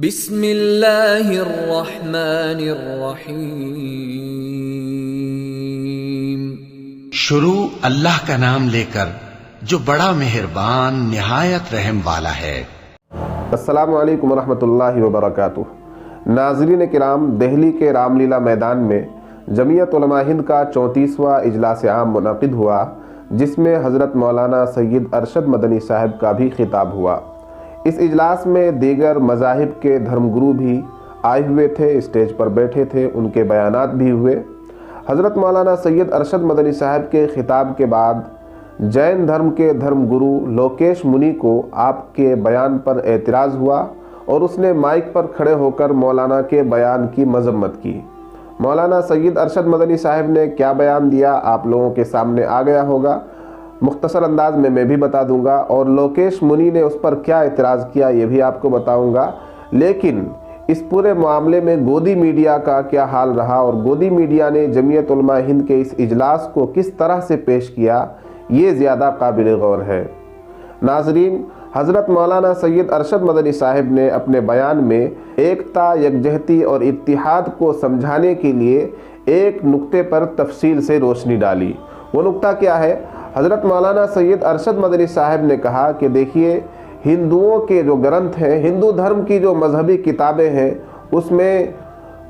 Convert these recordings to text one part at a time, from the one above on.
بسم اللہ الرحمن الرحیم۔ شروع اللہ کا نام لے کر جو بڑا مہربان نہایت رحم والا ہے۔ السلام علیکم ورحمۃ اللہ وبرکاتہ۔ ناظرین کرام، دہلی کے رام لیلا میدان میں جمعیت علماء ہند کا 34واں اجلاس عام منعقد ہوا، جس میں حضرت مولانا سید ارشد مدنی صاحب کا بھی خطاب ہوا۔ اس اجلاس میں دیگر مذاہب کے دھرم گرو بھی آئے ہوئے تھے، اسٹیج پر بیٹھے تھے، ان کے بیانات بھی ہوئے۔ حضرت مولانا سید ارشد مدنی صاحب کے خطاب کے بعد جین دھرم کے دھرم گرو لوکیش منی کو آپ کے بیان پر اعتراض ہوا اور اس نے مائک پر کھڑے ہو کر مولانا کے بیان کی مذمت کی۔ مولانا سید ارشد مدنی صاحب نے کیا بیان دیا آپ لوگوں کے سامنے آ گیا ہوگا، مختصر انداز میں بھی بتا دوں گا، اور لوکیش منی نے اس پر کیا اعتراض کیا یہ بھی آپ کو بتاؤں گا۔ لیکن اس پورے معاملے میں گودی میڈیا کا کیا حال رہا اور گودی میڈیا نے جمعیت علماء ہند کے اس اجلاس کو کس طرح سے پیش کیا، یہ زیادہ قابل غور ہے۔ ناظرین، حضرت مولانا سید ارشد مدنی صاحب نے اپنے بیان میں ایکتا، یکجہتی اور اتحاد کو سمجھانے کے لیے ایک نقطے پر تفصیل سے روشنی ڈالی۔ وہ نقطہ کیا ہے؟ حضرت مولانا سید ارشد مدنی صاحب نے کہا کہ دیکھیے، ہندوؤں کے جو گرنتھ ہیں، ہندو دھرم کی جو مذہبی کتابیں ہیں، اس میں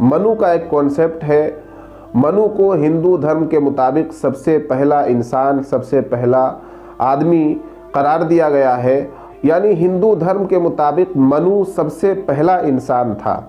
منو کا ایک کانسیپٹ ہے۔ منو کو ہندو دھرم کے مطابق سب سے پہلا انسان، سب سے پہلا آدمی قرار دیا گیا ہے، یعنی ہندو دھرم کے مطابق منو سب سے پہلا انسان تھا۔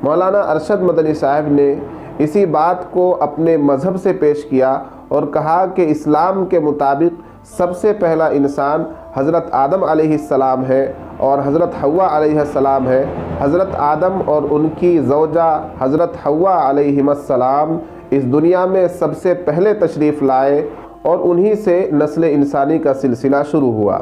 مولانا ارشد مدنی صاحب نے اسی بات کو اپنے مذہب سے پیش کیا اور کہا کہ اسلام کے مطابق سب سے پہلا انسان حضرت آدم علیہ السلام ہے اور حضرت حوا علیہ السلام ہے۔ حضرت آدم اور ان کی زوجہ حضرت حوا علیہم السلام اس دنیا میں سب سے پہلے تشریف لائے اور انہی سے نسل انسانی کا سلسلہ شروع ہوا۔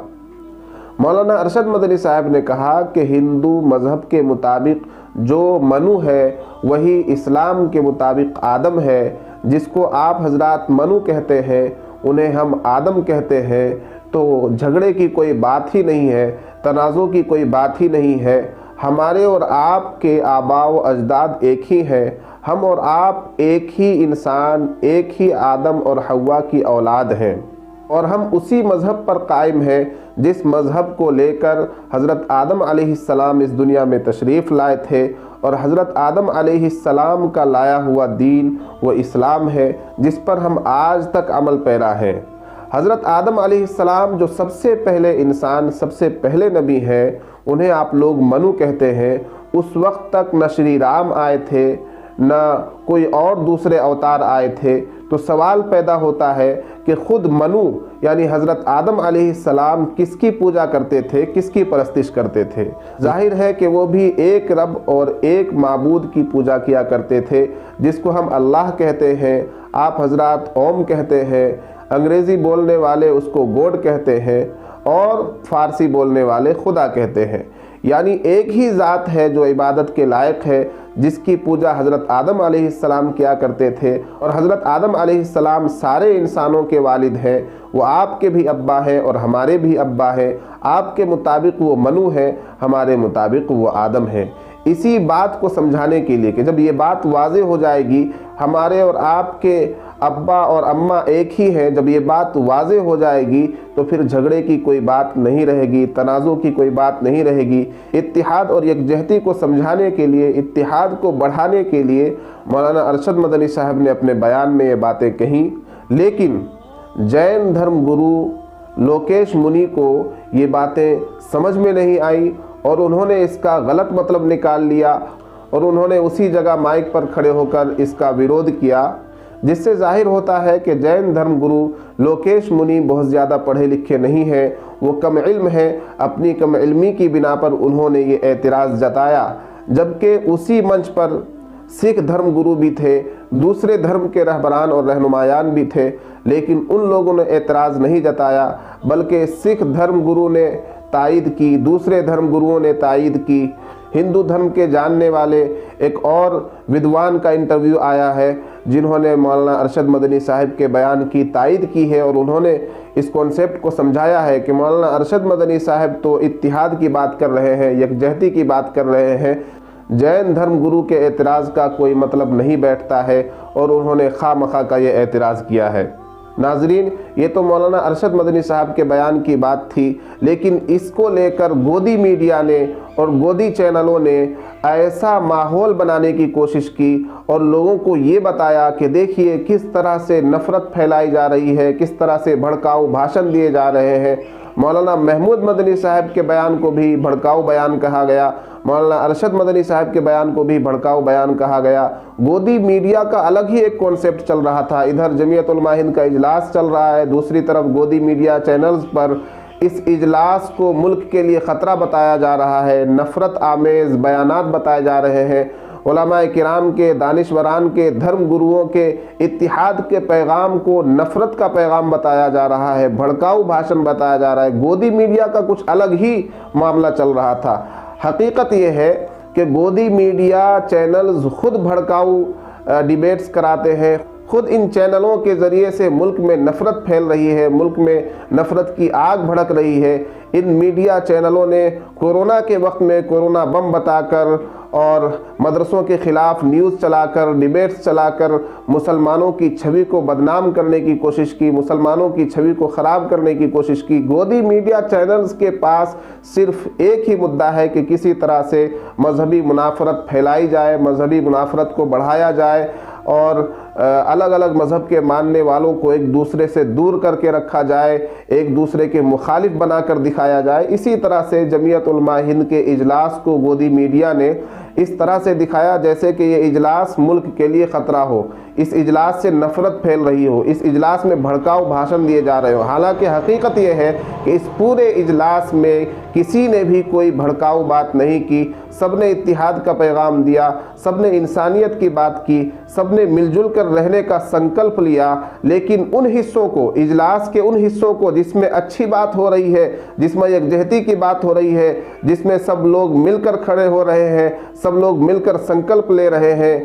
مولانا ارشد مدنی صاحب نے کہا کہ ہندو مذہب کے مطابق جو منو ہے وہی اسلام کے مطابق آدم ہے، جس کو آپ حضرات منو کہتے ہیں انہیں ہم آدم کہتے ہیں، تو جھگڑے کی کوئی بات ہی نہیں ہے، تنازع کی کوئی بات ہی نہیں ہے۔ ہمارے اور آپ کے آباء و اجداد ایک ہی ہیں، ہم اور آپ ایک ہی انسان، ایک ہی آدم اور حوا کی اولاد ہیں، اور ہم اسی مذہب پر قائم ہیں جس مذہب کو لے کر حضرت آدم علیہ السلام اس دنیا میں تشریف لائے تھے، اور حضرت آدم علیہ السلام کا لایا ہوا دین وہ اسلام ہے جس پر ہم آج تک عمل پیرا ہیں۔ حضرت آدم علیہ السلام جو سب سے پہلے انسان، سب سے پہلے نبی ہیں، انہیں آپ لوگ منو کہتے ہیں۔ اس وقت تک نہ شری رام آئے تھے، نہ کوئی اور دوسرے اوتار آئے تھے، تو سوال پیدا ہوتا ہے کہ خود منو یعنی حضرت آدم علیہ السلام کس کی پوجا کرتے تھے، کس کی پرستش کرتے تھے؟ ظاہر ہے کہ وہ بھی ایک رب اور ایک معبود کی پوجا کیا کرتے تھے، جس کو ہم اللہ کہتے ہیں، آپ حضرات اوم کہتے ہیں، انگریزی بولنے والے اس کو گوڈ کہتے ہیں، اور فارسی بولنے والے خدا کہتے ہیں۔ یعنی ایک ہی ذات ہے جو عبادت کے لائق ہے، جس کی پوجا حضرت آدم علیہ السلام کیا کرتے تھے، اور حضرت آدم علیہ السلام سارے انسانوں کے والد ہیں، وہ آپ کے بھی ابا ہیں اور ہمارے بھی ابا ہیں۔ آپ کے مطابق وہ منو ہیں، ہمارے مطابق وہ آدم ہیں۔ اسی بات کو سمجھانے کے لیے کہ جب یہ بات واضح ہو جائے گی، ہمارے اور آپ کے ابا اور اماں ایک ہی ہیں، جب یہ بات واضح ہو جائے گی تو پھر جھگڑے کی کوئی بات نہیں رہے گی، تنازع کی کوئی بات نہیں رہے گی۔ اتحاد اور یکجہتی کو سمجھانے کے لیے، اتحاد کو بڑھانے کے لیے مولانا ارشد مدنی صاحب نے اپنے بیان میں یہ باتیں کہیں، لیکن جین دھرم گرو لوکیش منی کو یہ باتیں سمجھ میں نہیں آئیں اور انہوں نے اس کا غلط مطلب نکال لیا، اور انہوں نے اسی جگہ مائک پر کھڑے ہو کر اس کا ویرودھ کیا، جس سے ظاہر ہوتا ہے کہ جین دھرم گرو لوکیش منی بہت زیادہ پڑھے لکھے نہیں ہیں، وہ کم علم ہیں۔ اپنی کم علمی کی بنا پر انہوں نے یہ اعتراض جتایا، جبکہ اسی منچ پر سکھ دھرم گرو بھی تھے، دوسرے دھرم کے رہبران اور رہنمایان بھی تھے، لیکن ان لوگوں نے اعتراض نہیں جتایا، بلکہ سکھ دھرم گرو نے تائید کی، دوسرے دھرم گروؤں نے تائید کی۔ ہندو دھرم کے جاننے والے ایک اور ودوان کا انٹرویو آیا ہے جنہوں نے مولانا ارشد مدنی صاحب کے بیان کی تائید کی ہے، اور انہوں نے اس کانسیپٹ کو سمجھایا ہے کہ مولانا ارشد مدنی صاحب تو اتحاد کی بات کر رہے ہیں، یکجہتی کی بات کر رہے ہیں، جین دھرم گرو کے اعتراض کا کوئی مطلب نہیں بیٹھتا ہے، اور انہوں نے خواہ مخواہ کا یہ اعتراض کیا ہے۔ ناظرین، یہ تو مولانا ارشد مدنی صاحب کے بیان کی بات تھی، لیکن اس کو لے کر گودی میڈیا نے اور گودی چینلوں نے ایسا ماحول بنانے کی کوشش کی اور لوگوں کو یہ بتایا کہ دیکھیے کس طرح سے نفرت پھیلائی جا رہی ہے، کس طرح سے بھڑکاؤ بھاشن دیے جا رہے ہیں۔ مولانا محمود مدنی صاحب کے بیان کو بھی بھڑکاؤ بیان کہا گیا، مولانا ارشد مدنی صاحب کے بیان کو بھی بھڑکاؤ بیان کہا گیا۔ گودی میڈیا کا الگ ہی ایک کانسیپٹ چل رہا تھا، ادھر جمعیت علماء ہند کا اجلاس چل رہا ہے، دوسری طرف گودی میڈیا چینلز پر اس اجلاس کو ملک کے لیے خطرہ بتایا جا رہا ہے، نفرت آمیز بیانات بتائے جا رہے ہیں، علماء کرام کے، دانشوران کے، دھرم گروؤں کے اتحاد کے پیغام کو نفرت کا پیغام بتایا جا رہا ہے، بھڑکاؤ بھاشن بتایا جا رہا ہے۔ گودی میڈیا کا کچھ الگ ہی معاملہ چل رہا تھا۔ حقیقت یہ ہے کہ گودی میڈیا چینلز خود بھڑکاؤ ڈیبیٹس کراتے ہیں، خود ان چینلوں کے ذریعے سے ملک میں نفرت پھیل رہی ہے، ملک میں نفرت کی آگ بھڑک رہی ہے۔ ان میڈیا چینلوں نے کورونا کے وقت میں کورونا بم بتا کر اور مدرسوں کے خلاف نیوز چلا کر، ڈیبیٹس چلا کر مسلمانوں کی چھوی کو بدنام کرنے کی کوشش کی، مسلمانوں کی چھوی کو خراب کرنے کی کوشش کی۔ گودی میڈیا چینلز کے پاس صرف ایک ہی مدعا ہے کہ کسی طرح سے مذہبی منافرت پھیلائی جائے، مذہبی منافرت کو بڑھایا جائے اور الگ الگ مذہب کے ماننے والوں کو ایک دوسرے سے دور کر کے رکھا جائے، ایک دوسرے کے مخالف بنا کر دکھایا جائے۔ اسی طرح سے جمعیت علماء ہند کے اجلاس کو گودی میڈیا نے اس طرح سے دکھایا جیسے کہ یہ اجلاس ملک کے لیے خطرہ ہو، اس اجلاس سے نفرت پھیل رہی ہو، اس اجلاس میں بھڑکاؤ بھاشن دیے جا رہے ہو۔ حالانکہ حقیقت یہ ہے کہ اس پورے اجلاس میں کسی نے بھی کوئی بھڑکاؤ بات نہیں کی، سب نے اتحاد کا پیغام دیا، سب نے انسانیت کی بات کی، سب نے مل جل کر رہنے کا سنکلپ لیا۔ لیکن ان حصوں کو، اجلاس کے ان حصوں کو جس میں اچھی بات ہو رہی ہے، جس میں یکجہتی کی بات ہو رہی ہے، جس میں سب لوگ مل کر کھڑے ہو رہے ہیں، سب لوگ مل کر سنکلپ لے رہے ہیں،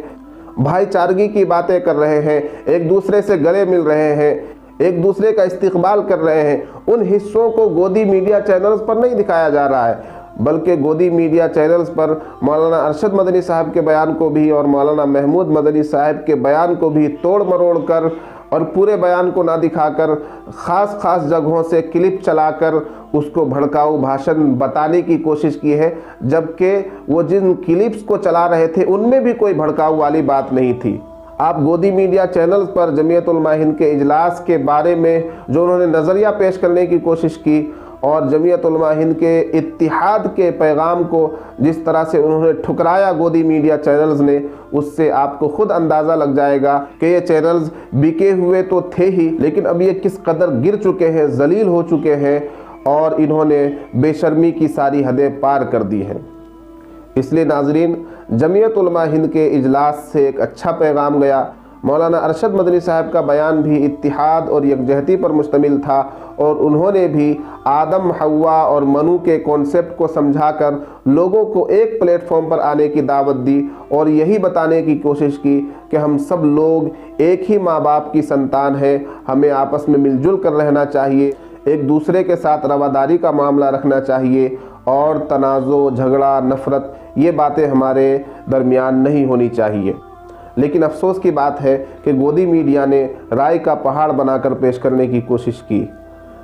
بھائی چارگی کی باتیں کر رہے ہیں، ایک دوسرے سے گلے مل رہے ہیں، ایک دوسرے کا استقبال کر رہے ہیں، ان حصوں کو گودی میڈیا چینلز پر نہیں دکھایا جا رہا ہے، بلکہ گودی میڈیا چینلز پر مولانا ارشد مدنی صاحب کے بیان کو بھی اور مولانا محمود مدنی صاحب کے بیان کو بھی توڑ مروڑ کر اور پورے بیان کو نہ دکھا کر خاص جگہوں سے کلپ چلا کر اس کو بھڑکاؤ بھاشن بتانے کی کوشش کی ہے، جبکہ وہ جن کلپس کو چلا رہے تھے ان میں بھی کوئی بھڑکاؤ والی بات نہیں تھی۔ آپ گودی میڈیا چینلز پر جمعیت علماء ہند کے اجلاس کے بارے میں جو انہوں نے نظریہ پیش کرنے کی کوشش کی اور جمعیت علماء ہند کے اتحاد کے پیغام کو جس طرح سے انہوں نے ٹھکرایا گودی میڈیا چینلز نے، اس سے آپ کو خود اندازہ لگ جائے گا کہ یہ چینلز بکے ہوئے تو تھے ہی، لیکن اب یہ کس قدر گر چکے ہیں، ذلیل ہو چکے ہیں اور انہوں نے بے شرمی کی ساری حدیں پار کر دی ہیں۔ اس لیے ناظرین، جمعیت علماء ہند کے اجلاس سے ایک اچھا پیغام گیا۔ مولانا ارشد مدنی صاحب کا بیان بھی اتحاد اور یکجہتی پر مشتمل تھا، اور انہوں نے بھی آدم حوا اور منو کے کانسیپٹ کو سمجھا کر لوگوں کو ایک پلیٹ فارم پر آنے کی دعوت دی اور یہی بتانے کی کوشش کی کہ ہم سب لوگ ایک ہی ماں باپ کی سنتان ہیں، ہمیں آپس میں مل جل کر رہنا چاہیے، ایک دوسرے کے ساتھ رواداری کا معاملہ رکھنا چاہیے، اور تنازع، جھگڑا، نفرت یہ باتیں ہمارے درمیان نہیں ہونی چاہیے۔ لیکن افسوس کی بات ہے کہ گودی میڈیا نے رائے کا پہاڑ بنا کر پیش کرنے کی کوشش کی۔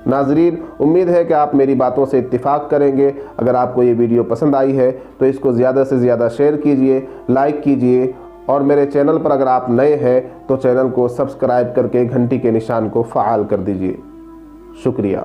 ناظرین، امید ہے کہ آپ میری باتوں سے اتفاق کریں گے۔ اگر آپ کو یہ ویڈیو پسند آئی ہے تو اس کو زیادہ سے زیادہ شیئر کیجئے، لائک کیجئے، اور میرے چینل پر اگر آپ نئے ہیں تو چینل کو سبسکرائب کر کے گھنٹی کے نشان کو فعال کر دیجئے۔ شکریہ۔